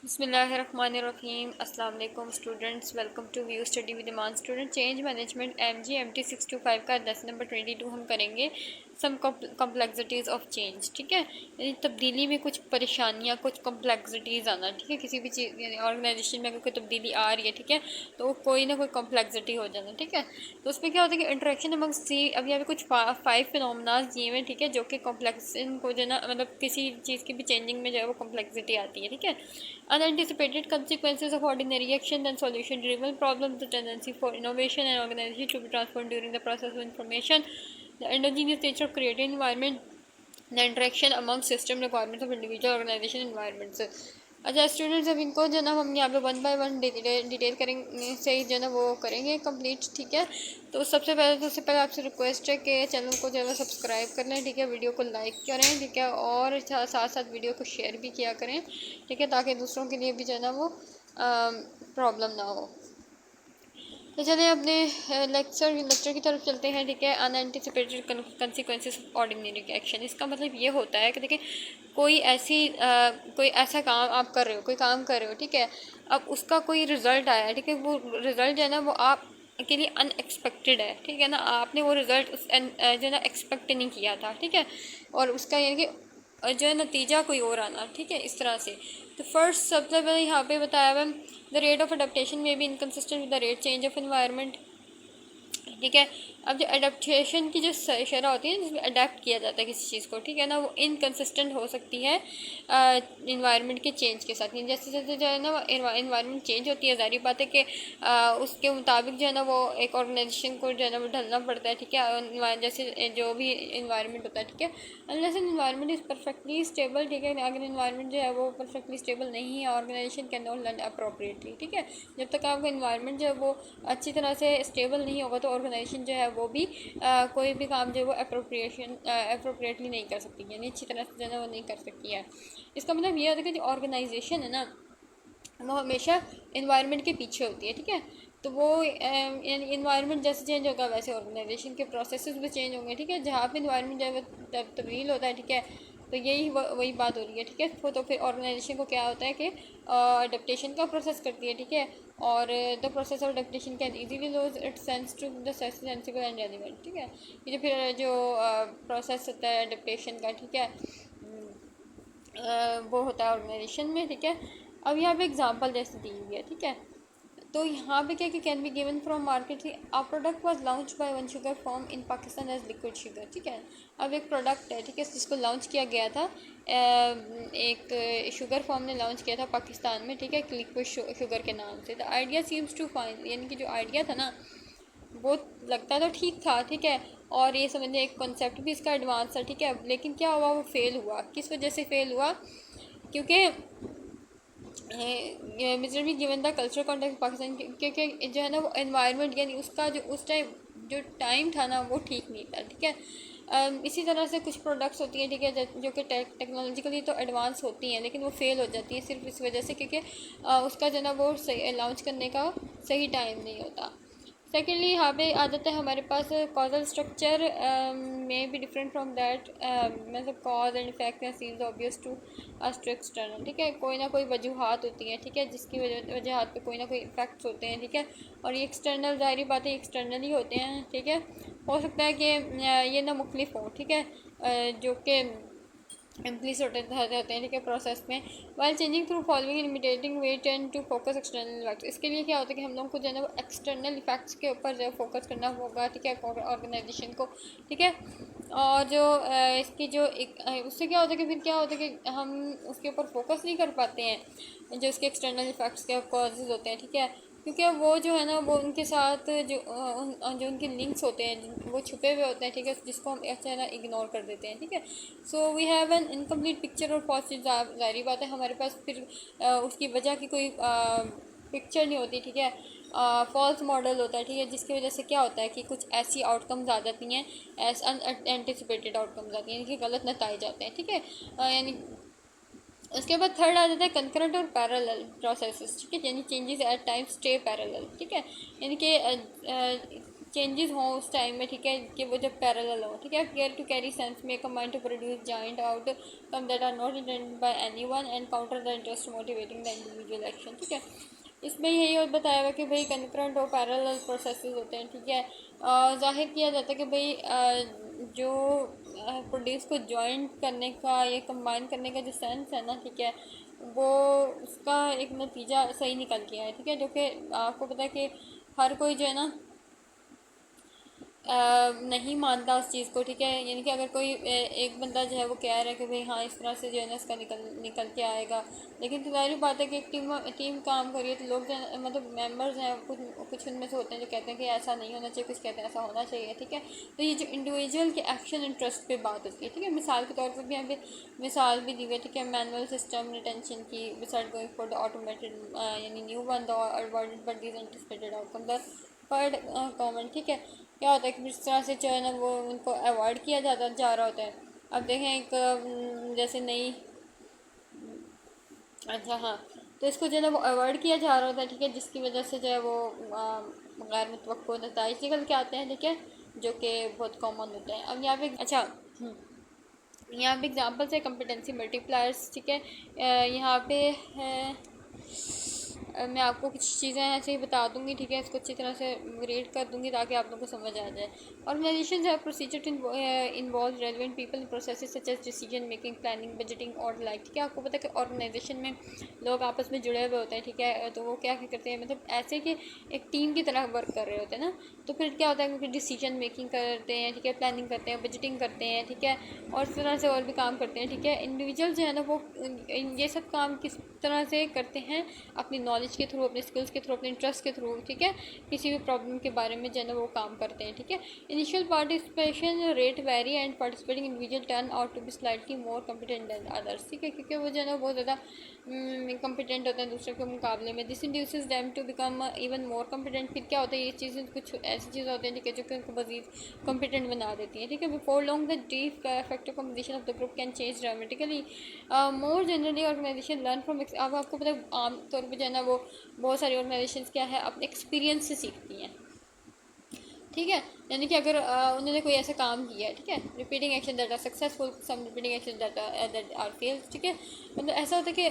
बिस्मिल्लाहिर्रहमानिर्रहीम अस्सलाम वालेकुम students, welcome to view study with Iman student. Change management MG MT 625 का लेसन नंबर 22 हम करेंगे। Some complexities of change. ठीक है, यानी तब्दीली में कुछ परेशानियाँ, कुछ कॉम्प्लेक्सिटीज़ आना। ठीक है, किसी भी चीज़ यानी ऑर्गेनाइजेशन में अगर कोई तब्दीली आ रही है, ठीक है, तो कोई ना कोई कॉम्प्लेक्सिटी हो जाना। ठीक है, तो उसमें क्या होता है कि इंटरेक्शन अमंग सी, अभी यहाँ पे कुछ 5 फिनोमेनाज दिए हुए। ठीक है, जो कि कॉम्प्लेक्सन को जो है ना, मतलब किसी चीज़ की भी चेंजिंग में जो है वो कॉम्प्लेक्सिटी आती है। ठीक है, unanticipated consequences of ordinary action and solution-driven problems, the tendency for innovation and organization to be transformed during the process of information, the endogenous nature of creating environment, the interaction among system requirements of individual organization environments। अच्छा students, अब इनको जो ना हम यहाँ पे 1 bye 1 detail करेंगे से ही जो ना वो करेंगे कंप्लीट। ठीक है, तो सबसे पहले आपसे रिक्वेस्ट है कि चैनल को जो है सब्सक्राइब कर लें। ठीक है, वीडियो को लाइक करें। ठीक है, और साथ साथ वीडियो को शेयर भी किया करें। ठीक है, ताकि दूसरों के लिए भी जो है ना वो प्रॉब्लम ना हो। तो चलिए अपने लेक्चर की तरफ चलते हैं। ठीक है, unanticipated consequences of ordinary action. इसका मतलब ये होता है कि देखिए कोई ऐसा काम आप कर रहे हो, कोई काम कर रहे हो। ठीक है, अब उसका कोई रिज़ल्ट आया है। ठीक है, वो रिज़ल्ट जो है ना वो आप के लिए अनएक्सपेक्टेड है। ठीक है ना, आपने वो रिज़ल्ट जो है ना एक्सपेक्ट नहीं किया था। ठीक है, और उसका यानी कि जो है नतीजा कोई और आना। ठीक है, इस तरह से। तो फर्स्ट सबसे पहले यहाँ पे बताया हुआ द रेट ऑफ अडेप्टेशन में be inconsistent with the rate change of environment. ठीक है, अब जो अडेप्टेशन की जो शरह होती है जिसमें अडेप्ट किया जाता है किसी चीज़ को, ठीक है ना, वो इनकन्सिस्टेंट हो सकती है इन्वायरमेंट के चेंज के साथ। जैसे जैसे जो है ना वो इन्वायरमेंट चेंज होती है, ज़ाहिर बात है कि उसके मुताबिक जो है ना वो एक ऑर्गेनाइजेशन को जो है ना वो ढलना पड़ता है। ठीक है, जैसे जो भी इन्वायरमेंट होता है। ठीक है, unless environment is perfectly stable. ठीक है, अगर इन्वायरमेंट जो है वो परफेक्टली स्टेबल नहीं है, organisation can not learn appropriately. ठीक है, जब तक आपका इन्वायरमेंट जो है वो अच्छी तरह से स्टेबल नहीं होगा तो ऑर्गेनाइजेशन जो है वो भी कोई भी काम जो है वो अप्रोप्रिएटली नहीं कर सकती, यानी अच्छी तरह से जो है ना वो नहीं कर सकती है। इसका मतलब ये होता है कि जो ऑर्गेनाइजेशन है ना वो हमेशा इन्वायरमेंट के पीछे होती है। ठीक है, तो वो यानी इन्वायरमेंट जैसे चेंज होगा वैसे ऑर्गेनाइजेशन के प्रोसेसेस भी चेंज होंगे। ठीक है, जहाँ पे इन्वायरमेंट जो है वो तब्दील होता है। ठीक है, तो यही वही बात हो रही है। ठीक है, तो फिर ऑर्गेनाइजेशन को क्या होता है कि अडेप्टेशन का प्रोसेस करती है। ठीक है, और the process of adaptation can easily lose its sense to the sensible and relevant. ठीक है, ये जो फिर जो प्रोसेस होता है अडेप्टेशन का, ठीक है, वो होता है ऑर्गेनाइजेशन में। ठीक है, अब यहाँ पे एग्जांपल जैसे दी हुई है। ठीक है, तो यहाँ पे क्या कि can be given from market. A product was launch by one sugar form in Pakistan as liquid sugar. ठीक है, अब एक प्रोडक्ट है। ठीक है, जिसको लॉन्च किया गया था, एक शुगर फॉर्म ने लॉन्च किया था पाकिस्तान में। ठीक है, लिक्विड शुगर के नाम से। The idea seems to fine, यानी कि जो आइडिया था ना वो लगता तो ठीक था। ठीक है, और ये समझिए एक कॉन्सेप्ट भी इसका एडवांस था। ठीक है, लेकिन क्या हुआ, वो फेल हुआ। किस वजह से फेल हुआ? क्योंकि majorly given the culture context Pakistan, क्योंकि जो है ना वो एनवायरनमेंट यानी उसका जो उस टाइम जो टाइम था ना वो ठीक नहीं था। ठीक है, इसी तरह से कुछ प्रोडक्ट्स होती हैं। ठीक है, जो कि टेक्नोलॉजिकली तो एडवांस होती हैं लेकिन वो फेल हो जाती हैं सिर्फ इस वजह से क्योंकि उसका जो ना वो सही लॉन्च करने का सही टाइम नहीं होता। सेकेंडली यहाँ पे आ जाता है हमारे पास कॉजल स्ट्रक्चर में भी डिफरेंट फ्रॉम दैट, मतलब cause and effect seems obvious to us to external. ठीक है, कोई ना कोई वजूहत होती हैं। ठीक है, जिसकी वजूहत पे कोई ना कोई इफेक्ट्स होते हैं। ठीक है, और ये एक्सटर्नल ज़ाहिर बात है एक्सटर्नल ही होते हैं। ठीक है, हो सकता है कि ये ना मुख्तलिफ हों। ठीक है, जो कि इम्प्लीस होते रहते हैं। ठीक है, प्रोसेस में while changing through following imitating way tend to focus external effects. इसके लिए क्या होता है कि हम लोग को जो है ना वो एक्सटर्नल इफेक्ट्स के ऊपर जो है फोकस करना होगा। ठीक है, ऑर्गेनाइजेशन को। ठीक है, और जो इसकी जो उससे क्या होता है कि फिर क्या होता है कि हम उसके ऊपर फोकस नहीं कर पाते हैं जो उसके एक्सटर्नल इफेक्ट्स के कॉजेज़ होते हैं। ठीक है, क्योंकि वो जो है ना वो उनके साथ जो उनके लिंक्स होते हैं वो छुपे हुए होते हैं। ठीक है, जिसको हम ऐसे ना इग्नोर कर देते हैं। ठीक है, so we have an incomplete picture और पॉजिटिव, ज़ाहिर बात है हमारे पास फिर उसकी वजह की कोई पिक्चर नहीं होती। ठीक है, फॉल्स मॉडल होता है। ठीक है, जिसकी वजह से क्या होता है कि कुछ ऐसी आउटकम्स आ जाती हैं, एज अनएंटिसिपेटेड आउटकम्स आती हैं, यानी कि गलत नतीजे आते हैं। ठीक है, यानी उसके बाद थर्ड आ जाता है कंकरेंट और पैरेलल प्रोसेसेस। ठीक है, यानी changes at time stay parallel. ठीक है, यानी कि चेंजेस हों उस टाइम में, ठीक है, कि वो जब पैरेलल हो, ठीक है। Care to carry sense make a mind to produce joint outcome that are not intended by anyone and counter the interest motivating the individual action, ठीक है। इसमें यही और बताया हुआ कि भाई कंकरेंट और पैरेलल प्रोसेसेस होते हैं, ठीक है। जाहिर किया जाता है कि भाई जो प्रोड्यूस को जॉइंट करने का या कंबाइन करने का जो सेंस है ना, ठीक है, वो उसका एक नतीजा सही निकल गया है, ठीक है। जो कि आपको पता है कि हर कोई जो है ना नहीं मानता उस चीज़ को, ठीक है। यानी कि अगर कोई एक बंदा जो है वो कह रहा है कि भाई हाँ इस तरह से जो है ना इसका निकल के आएगा, लेकिन तो जाहिर बात है कि एक टीम काम करिए तो लोग जो है मतलब मेंबर्स हैं कुछ उनमें से होते हैं जो कहते हैं कि ऐसा नहीं होना चाहिए, कुछ कहते हैं ऐसा होना चाहिए, ठीक है। तो ये जो इंडिविजुअल के एक्शन इंटरेस्ट पे बात होती है, ठीक है। मिसाल के तौर पर भी यहाँ पे मिसाल भी दी हुई है, ठीक है। मैनुअल सिस्टम रिटेंशन की beside going for the automated यानी new one the avoided but this anticipated outcome the third common, ठीक है। क्या होता है कि इस तरह से जो है ना वो उनको अवॉइड किया जा रहा होता है। अब देखें एक जैसे नई, अच्छा हाँ, तो इसको जो है ना वो अवॉइड किया जा रहा होता है, ठीक है, जिसकी वजह से जो है वो गैर मुतवक्को नताइज निकल के आते हैं, ठीक है, जो कि बहुत कॉमन होते हैं। अब यहाँ पे अच्छा यहाँ पे एग्जांपल्स है कॉम्पिटेंसी मल्टीप्लायर्स, ठीक है। यहाँ पे है मैं आपको कुछ चीज़ें ऐसे ही बता दूंगी, ठीक है। इसको अच्छी तरह से रीड कर दूंगी ताकि आप लोगों को समझ आ जाए। ऑर्गेनाइजेशन है procedure to involve relevant people process such as decision making planning budgeting और लाइक, ठीक है। आपको पता है कि ऑर्गेनाइजेशन में लोग आपस में जुड़े हुए होते हैं, ठीक है। तो वो क्या करते हैं, मतलब ऐसे कि एक टीम की तरह वर्क कर रहे होते हैं ना। तो फिर क्या होता है कि डिसीजन मेकिंग करते हैं, ठीक है, प्लानिंग करते हैं, बजटिंग करते हैं, ठीक है, और इस तरह से और भी काम करते हैं, ठीक है। इंडिविजुअल जो है ना वो ये सब काम किस तरह से करते हैं, अपनी नॉलेज के थ्रू, अपने स्किल्स के थ्रू, अपने इंटरेस्ट के थ्रू, ठीक है। किसी भी प्रॉब्लम के बारे में जो है ना वो काम करते हैं, ठीक है। Initial participation rate very and participating individual turn out to be slightly more competent than others, ठीक है, क्योंकि वो जो है ना बहुत ज़्यादा कॉम्पिटेंट होते हैं दूसरे के मुकाबले में। This induces them to become even more competent. फिर क्या होता है, ये चीज़ें कुछ ऐसी चीज़ें होती हैं, ठीक है, जो कि उनको मजीद कॉम्पिटेंट बना देती हैं, ठीक है। Before long the deep effective composition of the group can change dramatically. More generally organisation learn from, अब आपको पता है आमतौर पर जो है ना वो बहुत सारी ऑर्गेनाइजेशन क्या है अपने एक्सपीरियंस से सीखती हैं, ठीक है। यानी कि अगर उन्होंने कोई ऐसा काम किया है, ठीक है, repeating action that are successful, some repeating action that are fail, ठीक है। मतलब ऐसा होता है कि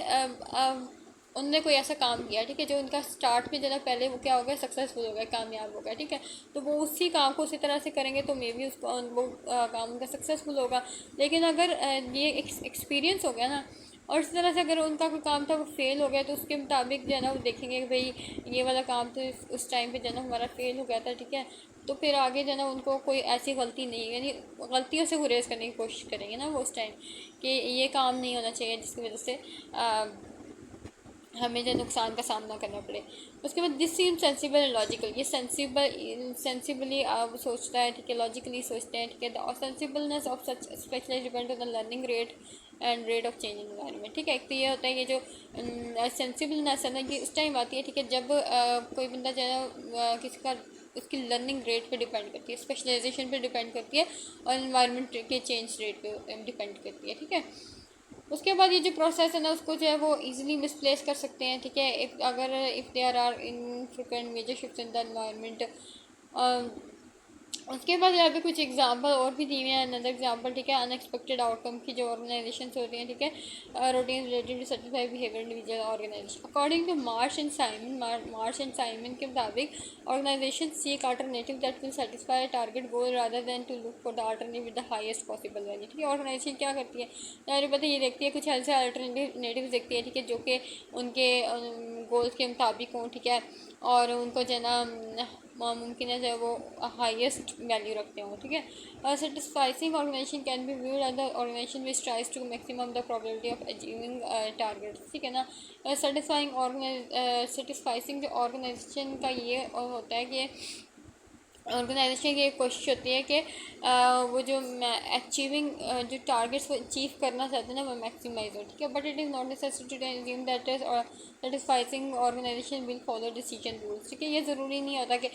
उन्होंने कोई ऐसा काम किया, ठीक है, जो उनका स्टार्ट में जो ना पहले वो क्या हो गया, सक्सेसफुल हो गया, कामयाब हो गया, ठीक है। तो वो उसी काम को उसी तरह से करेंगे तो मे बी उसको वो काम उनका सक्सेसफुल होगा। लेकिन अगर ये एक्सपीरियंस हो गया ना, और इस तरह से अगर उनका कोई काम था वो फेल हो गया, तो उसके मुताबिक जो है ना वो देखेंगे कि भाई ये वाला काम तो उस टाइम पे जो है ना हमारा फेल हो गया था, ठीक है। तो फिर आगे जो है ना उनको कोई ऐसी गलती नहीं, यानी गलतियों से गुरेज करने की कोशिश करेंगे ना वो उस टाइम कि ये काम नहीं होना चाहिए जिसकी वजह से हमें जो नुकसान का सामना करना पड़े। उसके बाद this seem sensible and logical, ये सेंसिबली सोचता है, ठीक है, लॉजिकली सोचते हैं, ठीक है। The sensibleness of such especially depend on the learning rate and rate of change in environment, ठीक है। एक तो ये होता है कि जो सेंसिबलनेस है ना ये उस टाइम आती है, ठीक है, जब कोई बंदा जो है किसी का उसकी लर्निंग रेट पे डिपेंड करती है, स्पेशलाइजेशन पे डिपेंड करती है, और इन्वायरमेंट के चेंज रेट पे डिपेंड करती है, ठीक है। उसके बाद ये जो प्रोसेस है ना उसको जो है वो इजीली मिसप्लेस कर सकते हैं, ठीक है, अगर if there are infrequent major shift in the environment. उसके बाद यहाँ पे कुछ एग्जांपल और भी दिए हैं, अनदर एग्जांपल, ठीक है, अनएक्सपेक्टेड आउटकम की जो ऑर्गेनाइजेशन होती हैं, ठीक है, routine related to certified behaviour individual organisation. According to Marsh and Simon के मुताबिक organisation seek alternative that will satisfy target goal rather than to look for the alternative with the highest possible value, ठीक है। Organisation क्या करती है, यानी पता ये देखती है कुछ ऐसे अल्टरनेटिव देखती है, ठीक है, जो कि उनके गोल्स के मुताबिक हों, ठीक है, और उनको जो है ना मुमकिन है जो वो हाईएस्ट वैल्यू रखते हों, ठीक है। Satisficing organisation can be viewed as the organisation which tries to maximum the probability of achieving target, ठीक है ना। सेटिस्फाइसिंग जो ऑर्गेनाइजेशन का ये होता है कि ऑर्गेनाइजेशन की एक कोशिश होती है कि वो जो अचीविंग जो टारगेट्स वो अचीव करना चाहते हैं ना वो मैक्सिमाइज हो, ठीक है। But it is not necessary to assume that is satisficing organisation will follow decision rules, ठीक है। ये ज़रूरी नहीं होता कि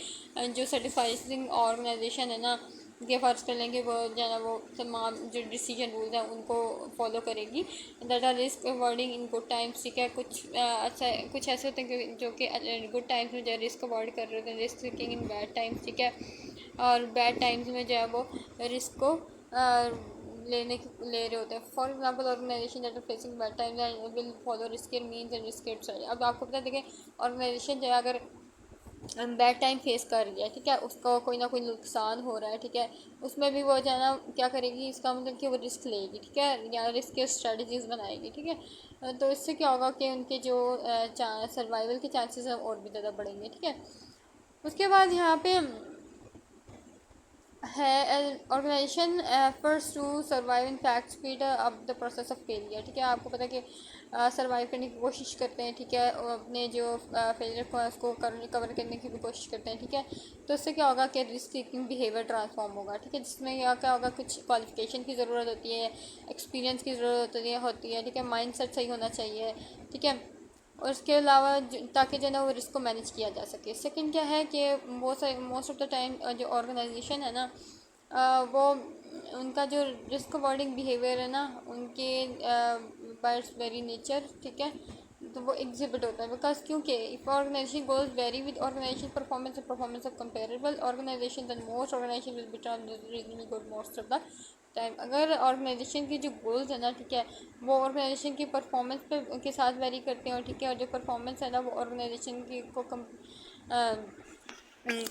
जो सेटिस्फाइसिंग ऑर्गेनाइजेशन है ना ये फ़र्ज़ कर लेंगे वो जो है ना वो तमाम जो डिसीजन रूल्स हैं उनको फॉलो करेगी। That are risk avoiding in good times, ठीक है। कुछ ऐसे होते हैं जो कि गुड टाइम्स में जो रिस्क अवॉइड कर रहे होते हैं, risk taking in bad times, ठीक है। और बैड टाइम्स में जो है वो रिस्क को ले रहे होते हैं। For example organisation that are facing bad times will follow riskier means and riskier strategy. अब आपको पता है, देखें ऑर्गेनाइजेशन जो है अगर बैड टाइम फेस कर रही है, ठीक है, उसको कोई ना कोई नुकसान हो रहा है, ठीक है, उसमें भी वो जो है ना क्या करेगी, इसका मतलब कि वो रिस्क लेगी, ठीक है, या रिस्क की स्ट्रेटजीज बनाएगी, ठीक है। तो इससे क्या होगा कि उनके जो सर्वाइवल के चांसेस हैं और भी ज़्यादा बढ़ेंगे, ठीक है। उसके बाद यहाँ पे है organisation efforts to survive in fact speed up the process of failure, ठीक है। आपको पता है कि सर्वाइव करने की कोशिश करते हैं, ठीक है, और अपने जो फेलियर को उसको कवर करने की भी कोशिश करते हैं, ठीक है। तो उससे क्या होगा कि रिस्क टेकिंग बिहेवियर ट्रांसफॉर्म होगा, ठीक है, जिसमें क्या होगा, कुछ क्वालिफिकेशन की ज़रूरत होती है, एक्सपीरियंस की ज़रूरत होती है, ठीक है, माइंड सेट सही होना चाहिए, ठीक है। और इसके अलावा ताकि जो है ना वो रिस्क को मैनेज किया जा सके। सेकंड क्या है कि बहुत सारे मोस्ट ऑफ द टाइम जो ऑर्गेनाइजेशन है ना वो उनका जो रिस्क अवॉइडिंग बिहेवियर है ना उनके बाय इट्स वेरी नेचर, ठीक है, तो वो एग्जिबिट होता है। बिकॉज क्योंकि if organisation goals vary with organisation performance of comparable organisation then most organisation will be turn reasonably good most of the time. अगर ऑर्गेनाइजेशन की जो गोल्स है ना, ठीक है, वो ऑर्गेनाइजेशन की परफॉर्मेंस पे के साथ वेरी करते हैं, ठीक है, और जो परफॉर्मेंस है ना वो ऑर्गेनाइजेशन की को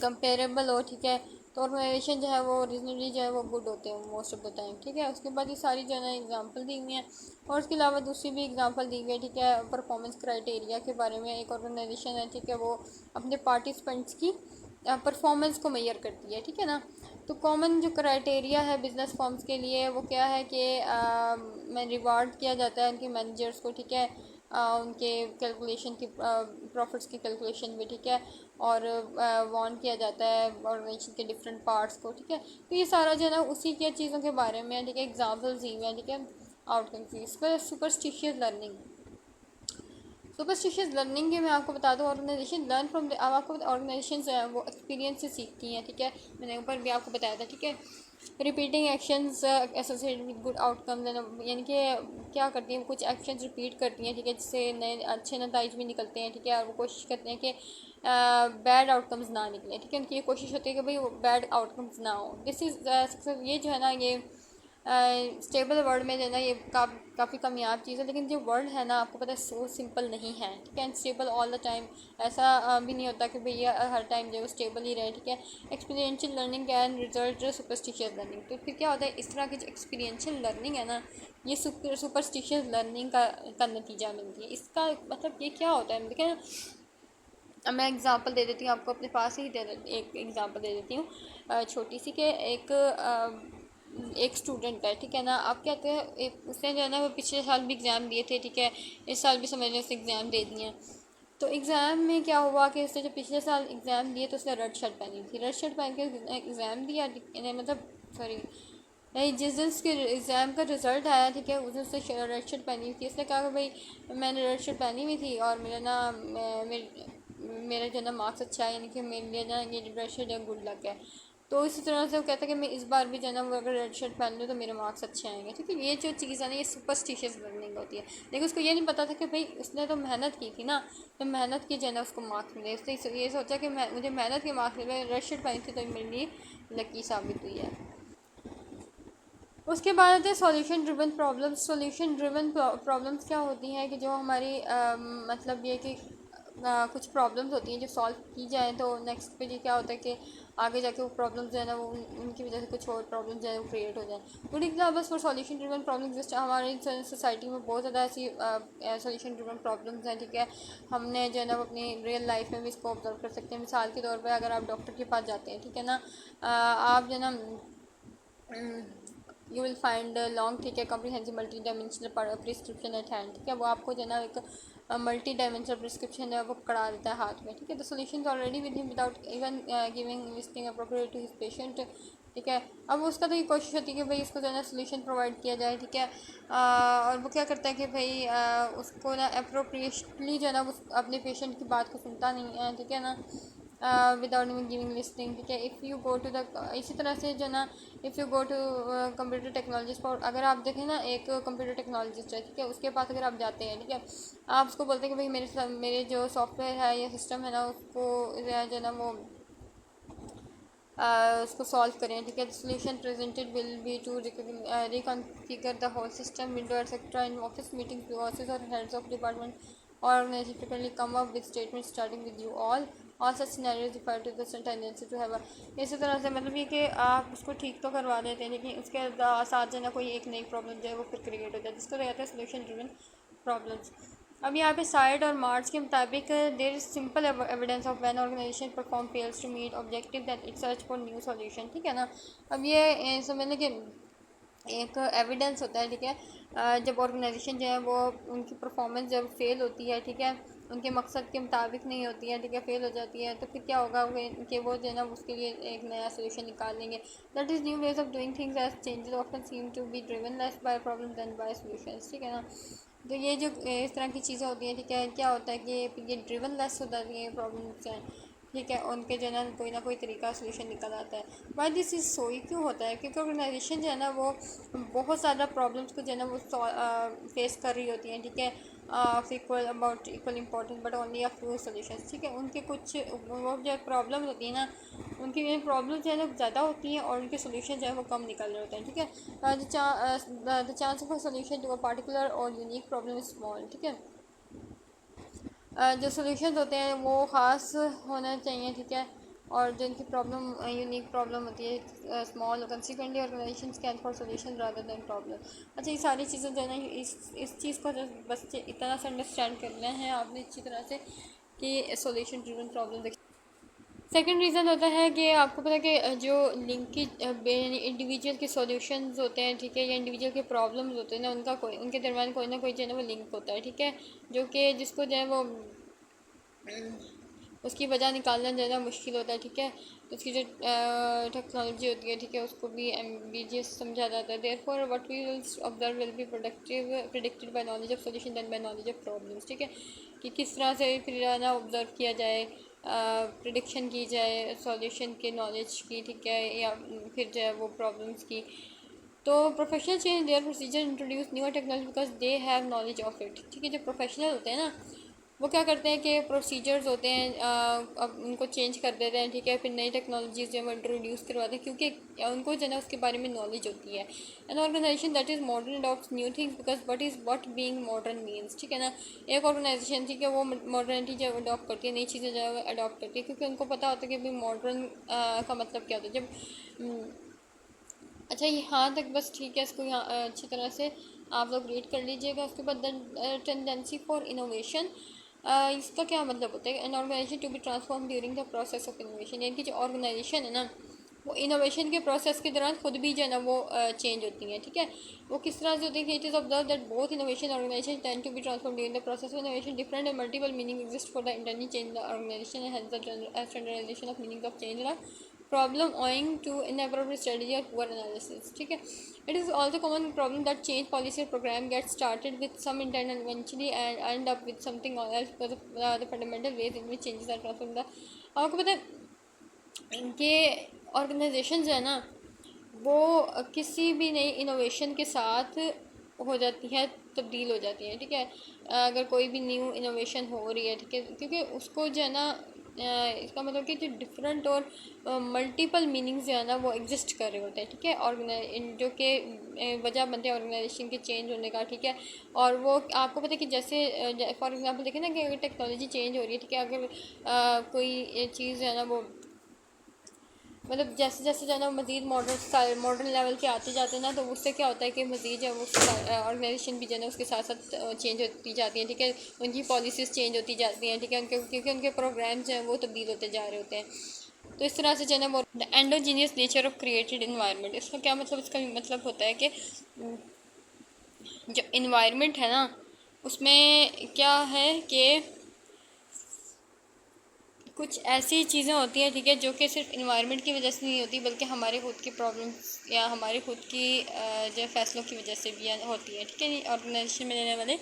कंपेरेबल हो, ठीक है, तो ऑर्गेनाइजेशन जो है वो रीजनली जो है वो गुड होते हैं मोस्ट ऑफ द टाइम, ठीक है। उसके बाद ये सारी जो है ना एग्जांपल दी हुई हैं, और उसके अलावा दूसरी भी एग्जांपल दी हुई है, ठीक है, परफॉर्मेंस क्राइटेरिया के बारे में। एक ऑर्गेनाइजेशन है, ठीक है, वो अपने पार्टिसिपेंट्स की परफॉर्मेंस को मेजर करती है, ठीक है ना। तो कॉमन जो क्राइटेरिया है बिजनेस फॉर्म्स के लिए वो क्या है कि मैं रिवार्ड किया जाता है उनके मैनेजर्स को, ठीक है, उनके कैलकुलेशन की प्रॉफिट्स की कैलकुलेशन भी, ठीक है, और वार्न किया जाता है ऑर्गेनाइजेशन के डिफरेंट पार्ट्स को, ठीक है। तो ये सारा जो है ना उसी के चीज़ों के बारे में है, ठीक है, एग्जाम्पल्स दी हुए हैं, ठीक है, आउटकम की। इस पर सुपरस्टिशियस लर्निंग, सुपरस्टिशियस लर्निंग के मैं आपको बता दूँ ऑर्गेनाइजेशन लर्न फ्रॉम द, अब आपको ऑर्गेनाइजेशन जो है वो एक्सपीरियंस से सीखती हैं, ठीक है, मैंने ऊपर भी आपको बताया था, ठीक है। Repeating actions associated with good outcome, यानी कि क्या करती हैं, कुछ एक्शंस रिपीट करती हैं, ठीक है, जिससे नए अच्छे नतीजे भी निकलते हैं, ठीक है, और वो कोशिश करते हैं कि बैड आउटकम्स ना निकले, ठीक है, उनकी ये कोशिश होती है कि भाई बैड आउटकम्स ना हो। दिस इज़ सक्सेस, ये जो है ना ये स्टेबल वर्ल्ड में जो है ना ये काफ़ी कामयाब चीज़ है। लेकिन जो वर्ल्ड है ना आपको पता है सो सिंपल नहीं है, ठीक है, स्टेबल ऑल द टाइम ऐसा भी नहीं होता कि भैया हर टाइम जो है स्टेबल ही रहे, ठीक है। Experiential learning can result superstitious learning, तो फिर क्या होता है, इस तरह की जो एक्सपीरियंशियल लर्निंग है ना ये सुपरस्टिशियस लर्निंग का नतीजा मिलती है। इसका मतलब ये क्या होता है, देखिए अब मैं एग्ज़ाम्पल दे देती हूँ आपको, अपने पास ही एक एग्ज़ाम्पल दे देती हूँ छोटी सी, कि एक स्टूडेंट है, ठीक है ना, आप कहते हैं उसने जो है ना वो पिछले साल भी एग्ज़ाम दिए थे, ठीक है, इस साल भी समझ लें उसने एग्ज़ाम दे दिए हैं। तो एग्ज़ाम में क्या हुआ कि उसने जो पिछले साल एग्ज़ाम दिए तो उसने रेड शर्ट पहनी थी, रेड शर्ट पहन के एग्ज़ाम दिया, मतलब सॉरी नहीं, जिस दिन उसके एग्ज़ाम का रिज़ल्ट आया, ठीक है, उस दिन उसने रेड शर्ट पहनी हुई थी। उसने कहा कि भाई मैंने रेड शर्ट पहनी हुई थी और मेरा जो ना मार्क्स अच्छा है, यानी कि मेरे लिए ना ये रेड शर्ट है गुड लक है। तो इसी तरह से वो कहता है कि मैं इस बार भी जो है ना वो अगर रेड शर्ट पहन लूँ तो मेरे मार्क्स अच्छे आएंगे, ठीक है। ये जो चीज़ है ना ये सुपरस्टिशियस लर्निंग होती है। लेकिन उसको ये नहीं पता था कि भाई उसने तो मेहनत की थी ना, तो मेहनत की जो है ना उसको मार्क्स मिले। उसने ये सोचा कि मुझे मेहनत के मार्क्स मिले, रेड शर्ट पहनी थी तो मेरे लिए लकी साबित हुई है। उसके बाद आते हैं solution driven problems. Solution driven problems क्या होती हैं कि जो हमारी मतलब ये कि कुछ प्रॉब्लम्स होती हैं जो सॉल्व की जाए तो नेक्स्ट पे ये क्या होता है कि आगे जाके वो प्रॉब्लम्स जो है ना वो उनकी वजह से कुछ और प्रॉब्लम्स जो है वो क्रिएट हो जाए। Good examples for solution driven problems just हमारी सोसाइटी में बहुत ज़्यादा ऐसी सॉल्यूशन ड्रिवन प्रॉब्लम्स हैं, ठीक है। हमने जो है ना वो अपनी रियल लाइफ में भी इसको ऑब्जर्व कर सकते हैं। मिसाल के तौर पर अगर आप डॉक्टर के पास जाते हैं, ठीक है ना, आप जो है ना यू विल फाइंड लॉन्ग, ठीक है, comprehensive multi dimensional prescription eight hand, ठीक है, वो आपको जो है ना एक मल्टी डायमेंशनल प्रिस्क्रिप्शन है वो पकड़ा देता है हाथ में, ठीक है। The solution already with him without even giving listing appropriate to his patient, ठीक है। अब उसका तो ये कोशिश होती है कि भाई इसको जो है ना सोल्यूशन प्रोवाइड किया जाए, ठीक है। और वो क्या करता है कि भाई उसको ना अप्रोप्रिएटली जो है ना वो अपने पेशेंट की बात को सुनता नहीं है, ठीक है ना, विदाउट गिविंग लिस्टिंग, ठीक है। If you go to the, इसी तरह से जो ना if you go to computer technologist for, अगर आप देखें ना एक कंप्यूटर टेक्नोलॉजिस्ट है, ठीक है, उसके पास अगर आप जाते हैं, ठीक है, आप उसको बोलते हैं कि भाई मेरे जो सॉफ्टवेयर है या सिस्टम है ना उसको जो है ना वो उसको सॉल्व करें, ठीक है। Solution presented will be to reconfigure the whole system, window etcetera in office meetings, bosses और हेड्स ऑफ डिपार्टमेंट और organisation frequently come up with statements starting with you all such scenarios refer to the tendency to have a, इसी तरह से मतलब ये कि आप उसको ठीक तो करवा देते हैं लेकिन उसके साथ जो है ना कोई एक नई प्रॉब्लम जो है वो फिर क्रिएट हो जाए, जिसको कहते हैं सोल्यूशन ड्रिवन प्रॉब्लम्स। अब यहाँ पे साइड और मार्च के मुताबिक there is simple evidence of when organisation perform fails to meet objective that it search for new solution, ठीक है ना। अब ये समझ लें कि एक एविडेंस होता है, ठीक है। जब ऑर्गेनाइजेशन जो है वो उनकी परफॉर्मेंस जब फेल होती है, ठीक है, उनके मकसद के मुताबिक नहीं होती है, ठीक है, फेल हो जाती है, तो फिर क्या होगा कि वो जो है ना उसके लिए एक नया सोल्यूशन निकाल लेंगे। That is new ways of doing things as changes often seem to be driven less by problem than by solutions, ठीक है ना। तो ये जो इस तरह की चीज़ें होती हैं, ठीक है, क्या होता है कि ये ड्रिवन लेस हो जाती हैं प्रॉब्लम से, ठीक है, उनके जो है ना कोई तरीका सोल्यूशन निकल आता है। वाई दिस इज़ सो, क्यों होता है? क्योंकि ऑर्गेनाइजेशन जो है ना वो बहुत ज़्यादा प्रॉब्लम्स को जो है ना वो फेस कर रही होती हैं, ठीक है, equal about equal important but only a few solutions, ठीक है। उनके कुछ वो जो प्रॉब्लम होती है ना, उनकी प्रॉब्लम जो है ना ज़्यादा होती हैं और उनके सोल्यूशन जो है वो कम निकल रहे होते हैं, ठीक है। The chance of a solution to a particular और यूनिक प्रॉब्लम इज स्मॉल, ठीक है। जो सोल्यूशन होते हैं वो ख़ास होना चाहिए, ठीक है, और जो इनकी प्रॉब्लम यूनिक प्रॉब्लम होती है small, consequently organization can for solution rather than problem. अच्छा, ये सारी चीज़ें जो है ना इस चीज़ को जो बस इतना सा अंडरस्टैंड करना है आपने अच्छी तरह से कि solution driven problem. Second reason होता है कि आपको पता है कि जो लिंकेज इंडिविजुअल के सॉल्यूशंस होते हैं, ठीक है, या इंडिविजुअल के प्रॉब्लम्स होते हैं ना, उनके दरमियान कोई ना कोई जो है ना वो लिंक होता है, ठीक है, जो कि जिसको जो है वो उसकी वजह निकालना जो है ना मुश्किल होता है, ठीक है। तो उसकी जो टेक्नोलॉजी होती है, ठीक है, उसको भी एम्बिजियस समझा जाता है। Therefore what we will observe will be predicted by knowledge of solution than by knowledge of problems, ठीक है, कि किस तरह से फिर ना ऑब्जर्व किया जाए, प्रिडिक्शन की जाए सॉल्यूशन के नॉलेज की, ठीक है, या फिर जो है वो प्रॉब्लम्स की। तो professional change their procedure introduce new technology because they have knowledge of it, ठीक है। जो प्रोफेशनल होते हैं ना वो क्या करते हैं कि प्रोसीजर्स होते हैं अब उनको चेंज कर देते हैं, ठीक है, फिर नई टेक्नोलॉजीज जो है वो इंट्रोड्यूस करवाते हैं क्योंकि उनको जो है ना उसके बारे में नॉलेज होती है। An organization that is modern adopt new things because what being modern means, ठीक है ना। एक ऑर्गेनाइजेशन, ठीक है, वो मॉडर्निटी जो अडॉप्ट करती है, नई चीज़ें जो है अडॉप्ट करती है क्योंकि उनको पता होता है कि भाई मॉडर्न का मतलब क्या होता है। जब अच्छा यहाँ तक बस ठीक है, इसको यहाँ अच्छी तरह से आप लोग रीड कर लीजिएगा। उसके बाद टेंडेंसी फॉर इनोवेशन, इसका क्या मतलब होता है? An organization to be transform during the process of innovation, यानी कि जो ऑर्गेनाइजेशन है ना वो इनोवेशन के प्रोसेस के दौरान खुद भी जो है ना वो चेंज होती हैं, ठीक है। वो किस तरह से होती है? It is observe that both innovation organization tend to be transform during the process of innovation different and multiple meaning exist for the internal change the organization has the standardization of meaning of change the problem owing to inappropriate strategy or poor analysis, ठीक है। It is also common problem that change policy or program gets started with some intent and eventually and end up with something else because of the fundamental ways in which changes are transformed। आपको पता है इनके organisation जो है ना वो किसी भी नई इनोवेशन के साथ हो जाती है, तब्दील हो जाती है, ठीक है। अगर कोई भी न्यू इनोवेशन हो रही है, ठीक है, क्योंकि उसको जो है ना इसका मतलब कि जो डिफरेंट और मल्टीपल मीनिंग्स जो है ना वो एग्जिस्ट कर रहे होते हैं, ठीक है, जो कि वजह बनते हैं ऑर्गेनाइजेशन के चेंज होने का, ठीक है। और वो आपको पता है कि जैसे फॉर एग्जांपल देखें ना कि अगर टेक्नोलॉजी चेंज हो रही है, ठीक है, अगर कोई चीज़ जो है ना वो मतलब जैसे जैसे जो है ना मज़ीद मॉडर्न लेवल के आते जाते हैं ना, तो उससे क्या होता है कि मज़ीद जो है वो ऑर्गेनाइजेशन भी जो है ना उसके साथ साथ चेंज होती जाती हैं, ठीक है, उनकी पॉलिसीज़ चेंज होती जाती हैं, ठीक है, क्योंकि उनके प्रोग्राम्स जो हैं वो तब्दील होते जा रहे होते हैं। तो इस तरह से जो है ना वो the endogenous nature of created environment, इसका क्या मतलब? इसका मतलब होता है कि जो इन्वायरमेंट है ना उसमें क्या है कि कुछ ऐसी चीज़ें होती हैं, ठीक है, जो कि सिर्फ इन्वायरमेंट की वजह से नहीं होती बल्कि हमारे खुद की प्रॉब्लम्स या हमारे खुद की जो फैसलों की वजह से भी होती है, ठीक है। ऑर्गेनाइजेशन में लेने वाले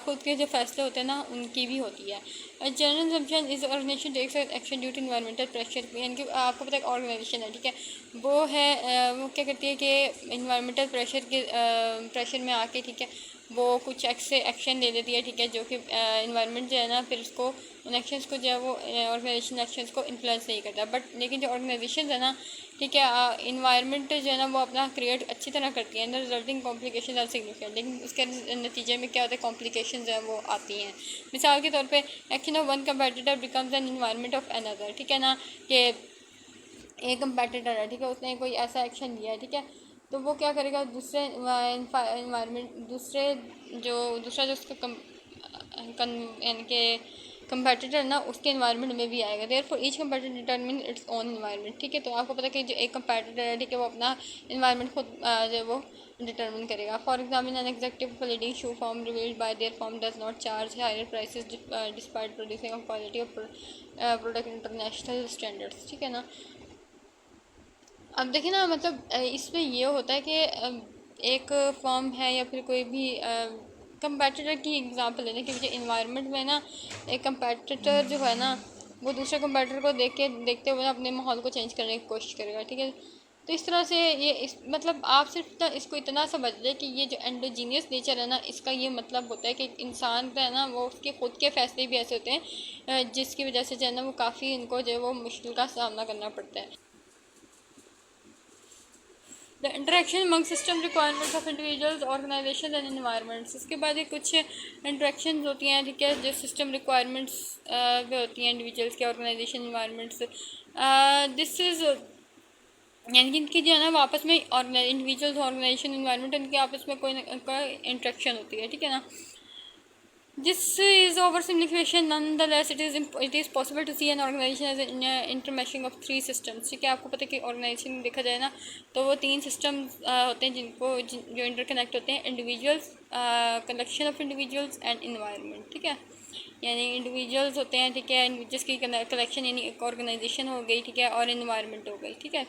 खुद के जो फैसले होते हैं ना उनकी भी होती है। General assumption is organization takes action due to environmental pressure, यानी कि आपको पता है ऑर्गेनाइजेशन है, ठीक है, वो है वो क्या करती है कि इन्वायरमेंटल प्रेशर में आके, ठीक है, वो कुछ एक्शन ले लेती है, ठीक है, जो कि इन्वायरमेंट जो है ना फिर उसको उन एक्शंस को जो है वो ऑर्गेनाइजेशन एक्शंस को इन्फ्लुएंस नहीं करता। बट लेकिन जो ऑर्गेनाइजेशन है ना, ठीक है, इन्वायरमेंट जो है ना वो अपना क्रिएट अच्छी तरह करती है, रिजल्टिंग कॉम्प्लिकेशन आर सिग्निफिकेंट, लेकिन उसके नतीजे में क्या होता है, कॉम्प्लिकेशन जो है वो आती हैं। मिसाल के तौर पे action of one competitor becomes an environment of another, ठीक है ना, कि एक कंपेटिटर है, ठीक है, उसने कोई ऐसा एक्शन लिया है, ठीक है, तो वो क्या करेगा, दूसरे इन्वायरमेंट दूसरा जो उसका यानी कि कंपेटिटर ना उसके इन्वायरमेंट में भी आएगा। Therefore each competitor determine its own environment, ठीक है, तो आपको पता है कि जो एक कंपेटिटर है, ठीक है, वो अपना इन्वायरमेंट खुद जो है वो डिटरमिन करेगा। For example an executive pleading shoe form revealed by their form does not charge higher prices despite producing of quality of product international standards, ठीक है ना। अब देखिए ना, मतलब इसमें ये होता है कि एक फॉर्म है या फिर कोई भी कंपेटिटर की एग्जांपल लेने के मुझे इन्वायरमेंट में ना एक कंपेटिटर जो है ना वो दूसरे कंपेटिटर को देखते हुए ना अपने माहौल को चेंज करने की कोशिश करेगा, ठीक है। तो इस तरह से ये इस मतलब आप सिर्फ इसको इतना समझ लें कि ये जो एंडोजीनियस नेचर है ना, इसका ये मतलब होता है कि इंसान का है ना वो उसके खुद के फैसले भी ऐसे होते हैं जिसकी वजह से जो है ना वो काफ़ी इनको जो है वो मुश्किल का सामना करना पड़ता है। The interaction among system requirements of individuals organization and environments. इसके बाद ये कुछ इंटरेक्शन होती हैं, ठीक है, जो सिस्टम रिक्वायरमेंट्स पे होती हैं इंडिविजुअल्स के, ऑर्गेनाइजेशन, इन्वायरमेंट्स। दिस इज़ यानी कि इनकी जो है ना वो आपस में इंडिविजुअल्स, ऑर्गेनाइजेशन, इन्वायरमेंट, इनके आपस में कोई इंटरेक्शन होती है, ठीक है ना। This is oversimplification. Nonetheless, it is possible to see an organization as an intermeshing of three systems. ठीक है, आपको पता है कि ऑर्गेनाइजेशन देखा जाए ना तो वो तीन सिस्टम्स होते हैं जो इंटरकनेक्ट होते हैं, individuals, collection of individuals and environment, ठीक है। यानी इंडिविजुअल्स होते हैं, ठीक है, जिसकी कलेक्शन यानी एक ऑर्गेनाइजेशन हो गई, ठीक है, और इन्वायरमेंट हो गई, ठीक है।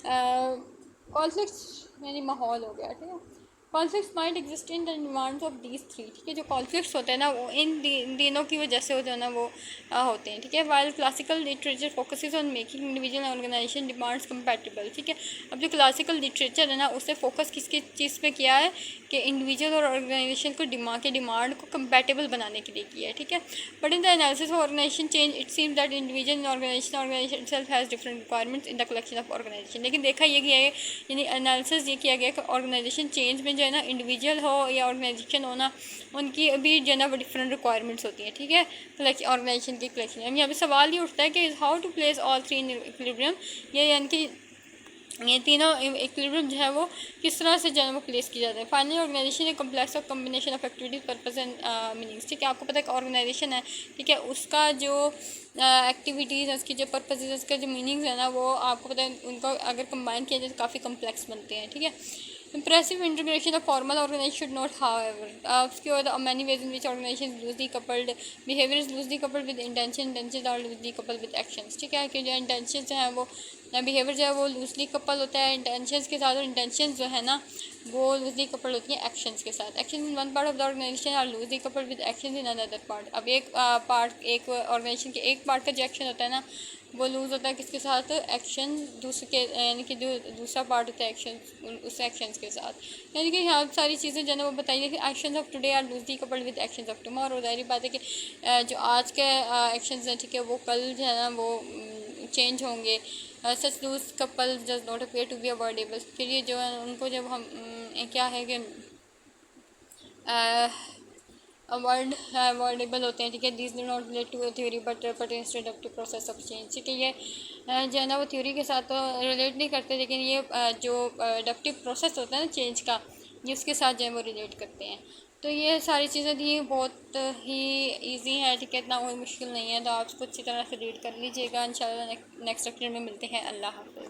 कॉन्फ्लिक्ट्स यानी माहौल हो गया, ठीक है। Conflicts might exist in the demands of these three, ठीक है, जो कॉन्फ्लिक्ट्स होते हैं ना वो इन तीनों की वजह से जो है ना वो होते हैं, ठीक है। While classical literature focuses on making individual organization demands compatible, ठीक है। अब जो क्लासिकल लिटरेचर है ना उससे फोकस किसकी चीज़ पे किया है कि इंडिविजुअल और ऑर्गेनाइजेशन को डिमांड को कंपैटिबल बनाने के लिए किया है, ठीक है। But in the analysis of organization change it seems that individual in organization itself has different requirements in the collection of organization. लेकिन देखा ये गया है, यानी एनालिसिस ये किया गया कि ऑर्गेनाइजेशन चेंज में जो है ना इंडिविजुअल हो या ऑर्गेनाइजेशन हो ना, उनकी अभी जो है ना वो डिफरेंट रिक्वायरमेंट्स होती हैं, ठीक है, ऑर्गेनाइजेशन की कलेक्शन। यहाँ पे सवाल ये उठता है कि how to place all three in equilibrium, ये यानी कि ये तीनों इक्विलिब्रियम जो है वो किस तरह से जो है वो प्लेस की जाता है। फाइनली ऑर्गेनाइजेशन एक complex of combination of activities, purpose and meanings, ठीक है। आपको पता है कि ऑर्गेनाइजेशन है, ठीक है, उसका जो एक्टिविटीज़ है, उसकी जो पर्पस है, उसके जो मीनिंग्स है ना वो आपको पता है उनको अगर कंबाइन किया जाए तो काफ़ी कम्प्लेक्स बनते हैं, ठीक है। Impressive integration of formal organization should not, however, obscure the many ways in which organization is loosely coupled. Behavior is loosely coupled with intention. Intentions are loosely coupled with actions. ठीक है, कि जो intentions हैं वो behaviour जो है वो loosely couple होता है इंटेंशंस के साथ, और इंटेंशंस जो है ना वो लूजली कपल होती हैं एक्शंस के साथ। Action in one part of the organization are loosely coupled with action in another part. अब एक पार्ट, एक ऑर्गेनाइजेशन के एक पार्ट का जो एक्शन होता है ना वो लूज़ होता है किसके साथ, एक्शन दूसरे के, यानी कि जो दूसरा पार्ट होता है एक्शन उस एक्शंस के साथ। यानी कि यहाँ सारी चीज़ें जो है ना वो बताइए कि actions of today are loosely coupled with actions of tomorrow. जाहिर बात है कि जो आज के एक्शंस हैं, ठीक है, वो कल जो है ना वो चेंज होंगे। Such loose couple does not appear to be avoidable. फिर ये जो है उनको जब हम क्या है कि अवॉइडेबल होते हैं, ठीक है, this do not relate to theory but pertains to adaptive process of change, ठीक है। ये जो है ना वो थ्योरी के साथ तो रिलेट नहीं करते, लेकिन ये जो अडप्टिव प्रोसेस होता है ना चेंज का, ये उसके साथ जो है वो रिलेट करते हैं। तो ये सारी चीज़ें थी, बहुत ही इजी है, ठीक है, इतना कोई मुश्किल नहीं है, तो आप इसको अच्छी तरह से रीड कर लीजिएगा। इंशाल्लाह नेक्स्ट लेक्चर में मिलते हैं। अल्लाह हाफ़िज़।